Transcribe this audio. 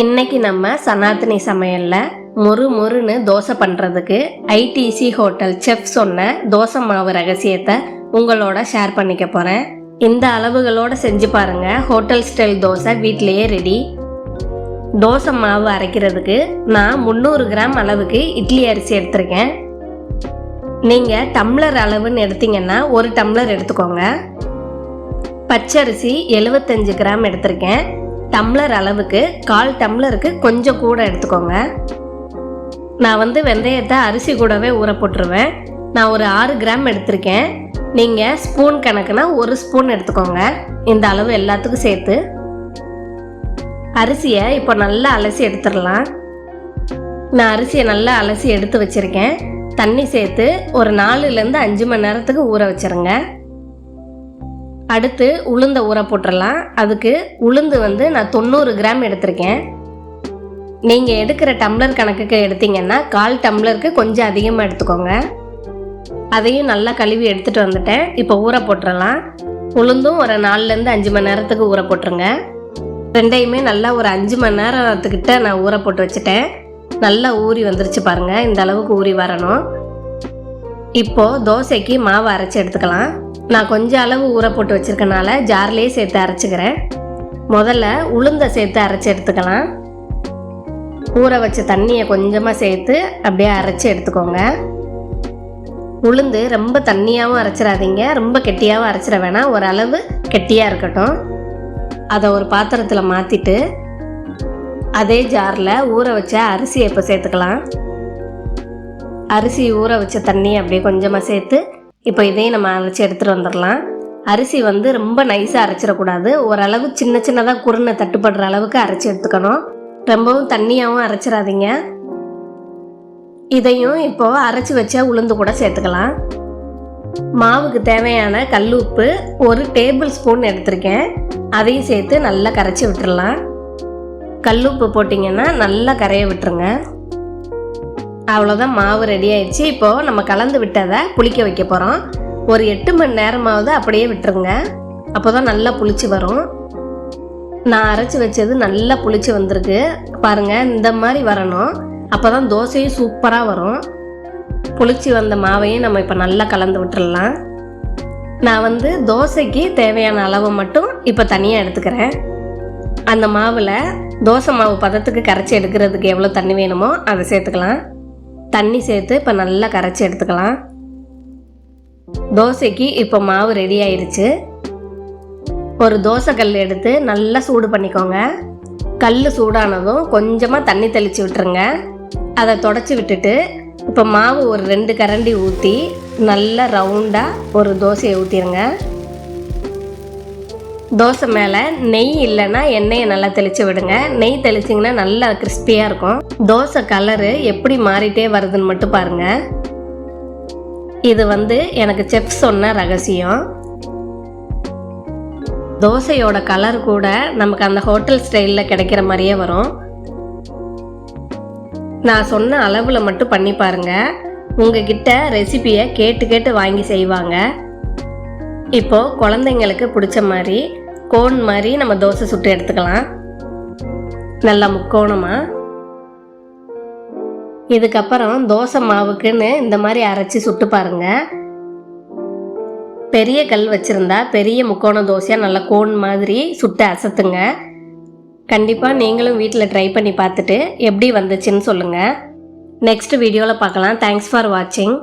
இன்னைக்கு நம்ம சனாதனி சமையல்ல மொறுன்னு தோசை பண்றதுக்கு ஐடிசி ஹோட்டல் செஃப் சொன்ன தோசை மாவு ரகசியத்தை உங்களோட ஷேர் பண்ணிக்க போறேன். இந்த அளவுகளோட செஞ்சு பாருங்க, ஹோட்டல் ஸ்டைல் தோசை வீட்டிலேயே ரெடி. தோசை மாவு அரைக்கிறதுக்கு நான் 300 கிராம் அளவுக்கு இட்லி அரிசி எடுத்திருக்கேன். நீங்க டம்ளர் அளவுன்னு எடுத்தீங்கன்னா 1 டம்ளர் எடுத்துக்கோங்க. பச்சரிசி 75 கிராம் எடுத்திருக்கேன். டம்ளர் அளவுக்கு 1/4 டம்ளருக்கு கொஞ்சம் கூட எடுத்துக்கோங்க. நான் வெந்தயத்தை அரிசி கூடவே ஊற போட்டுருவேன். நான் ஒரு 6 கிராம் எடுத்திருக்கேன். நீங்கள் ஸ்பூன் கணக்குனா 1 ஸ்பூன் எடுத்துக்கோங்க. இந்த அளவு எல்லாத்துக்கும் சேர்த்து அரிசியை இப்போ நல்லா அலசி எடுத்துடலாம். நான் அரிசியை நல்லா அலசி எடுத்து வச்சுருக்கேன். தண்ணி சேர்த்து ஒரு 4லேருந்து 5 மணி நேரத்துக்கு ஊற வச்சுருங்க. அடுத்து உளுந்த ஊற போட்டுடலாம். அதுக்கு உளுந்து நான் 90 கிராம் எடுத்திருக்கேன். நீங்கள் எடுக்கிற டம்ளர் கணக்குக்கு எடுத்தீங்கன்னா 1/4 டம்ளருக்கு கொஞ்சம் அதிகமாக எடுத்துக்கோங்க. அதையும் நல்லா கழுவி எடுத்துகிட்டு வந்துட்டேன். இப்போ ஊற போட்டுடலாம். உளுந்தும் ஒரு 4லேருந்து 5 மணி நேரத்துக்கு ஊற போட்டுருங்க. ரெண்டையுமே நல்லா ஒரு 5 மணி நேரத்துக்கிட்ட நான் ஊற போட்டு வச்சுட்டேன். நல்லா ஊறி வந்துருச்சு பாருங்கள், இந்த அளவுக்கு ஊறி வரணும். இப்போது தோசைக்கு மாவு அரைச்சி எடுத்துக்கலாம். நான் கொஞ்சம் அளவு ஊற போட்டு வச்சுருக்கனால ஜார்லேயே சேர்த்து அரைச்சிக்கிறேன். முதல்ல உளுந்தை சேர்த்து அரைச்சி எடுத்துக்கலாம். ஊற வச்ச தண்ணியை கொஞ்சமாக சேர்த்து அப்படியே அரைச்சி எடுத்துக்கோங்க. உளுந்து ரொம்ப தண்ணியாகவும் அரைச்சிடாதீங்க, ரொம்ப கெட்டியாகவும் அரைச்சிட வேணாம். ஓரளவு கெட்டியாக இருக்கட்டும். அதை ஒரு பாத்திரத்தில் மாற்றிட்டு அதே ஜாரில் ஊற வச்ச அரிசியை இப்போ சேர்த்துக்கலாம். அரிசி ஊற வச்ச தண்ணி அப்படியே கொஞ்சமாக சேர்த்து இப்போ இதையும் நம்ம அரைச்சி எடுத்துகிட்டு வந்துடலாம். அரிசி ரொம்ப நைஸாக அரைச்சிடக்கூடாது. ஓரளவு சின்ன சின்னதாக குருணை தட்டுப்படுற அளவுக்கு அரைச்சி எடுத்துக்கணும். ரொம்பவும் தண்ணியாகவும் அரைச்சிடாதீங்க. இதையும் இப்போது அரைச்சி வச்ச உளுந்து கூட சேர்த்துக்கலாம். மாவுக்கு தேவையான கல் உப்பு 1 டேபிள் ஸ்பூன் எடுத்திருக்கேன். அதையும் சேர்த்து நல்லா கரைச்சி விட்டுடலாம். கல் உப்பு போட்டிங்கன்னா நல்லா கரைய விட்டுருங்க. அவ்வளோதான், மாவு ரெடி ஆயிடுச்சு. இப்போது நம்ம கலந்து விட்டதை புளிக்க வைக்க போகிறோம். ஒரு 8 மணி நேரமாவது அப்படியே விட்டுருங்க. அப்போ தான் நல்லா புளிச்சு வரும். நான் அரைச்சி வச்சது நல்லா புளிச்சு வந்திருக்கு பாருங்கள், இந்த மாதிரி வரணும். அப்போ தான் தோசையும் சூப்பராக வரும். புளிச்சு வந்த மாவையும் நம்ம இப்போ நல்லா கலந்து விட்டுடலாம். நான் தோசைக்கு தேவையான அளவு மட்டும் இப்போ தனியாக எடுத்துக்கிறேன். அந்த மாவில் தோசை மாவு பதத்துக்கு கரைச்சி எடுக்கிறதுக்கு எவ்வளோ தண்ணி வேணுமோ அதை சேர்த்துக்கலாம். தண்ணி சேர்த்து இப்போ நல்லா கரைச்சி எடுத்துக்கலாம். தோசைக்கு இப்போ மாவு ரெடி ஆயிடுச்சு. ஒரு தோசை கல் எடுத்து நல்லா சூடு பண்ணிக்கோங்க. கல் சூடானதும் கொஞ்சமாக தண்ணி தெளித்து விட்டுருங்க. அதை தொடச்சி விட்டுட்டு இப்போ மாவு ஒரு 2 கரண்டி ஊற்றி நல்லா ரவுண்டாக ஒரு தோசையை ஊற்றிடுங்க. தோசை மேலே நெய் இல்லைன்னா எண்ணெயை நல்லா தெளித்து விடுங்க. நெய் தெளிச்சிங்கன்னா நல்லா கிறிஸ்பியாக இருக்கும். தோசை கலரு எப்படி மாறிட்டே வருதுன்னு மட்டும் பாருங்கள். இது எனக்கு செஃப் சொன்ன ரகசியம். தோசையோட கலர் கூட நமக்கு அந்த ஹோட்டல் ஸ்டைலில் கிடைக்கிற மாதிரியே வரும். நான் சொன்ன அளவில் மட்டும் பண்ணி பாருங்கள். உங்ககிட்ட ரெசிபியை கேட்டு வாங்கி செய்வாங்க. இப்போது குழந்தைங்களுக்கு பிடிச்ச மாதிரி கோன் மாதிரி நம்ம தோசை சுட்டு எடுத்துக்கலாம். நல்லா முக்கோணமாக. இதுக்கப்புறம் தோசை மாவுக்குன்னு இந்த மாதிரி அரைச்சி சுட்டு பாருங்கள். பெரிய கல் வச்சுருந்தா பெரிய முக்கோண தோசையாக நல்லா கோன் மாதிரி சுட்டு அசத்துங்க. கண்டிப்பாக நீங்களும் வீட்டில் ட்ரை பண்ணி பார்த்துட்டு எப்படி வந்துச்சுன்னு சொல்லுங்கள். நெக்ஸ்ட் வீடியோவில் பார்க்கலாம். தேங்க்ஸ் ஃபார் வாட்சிங்.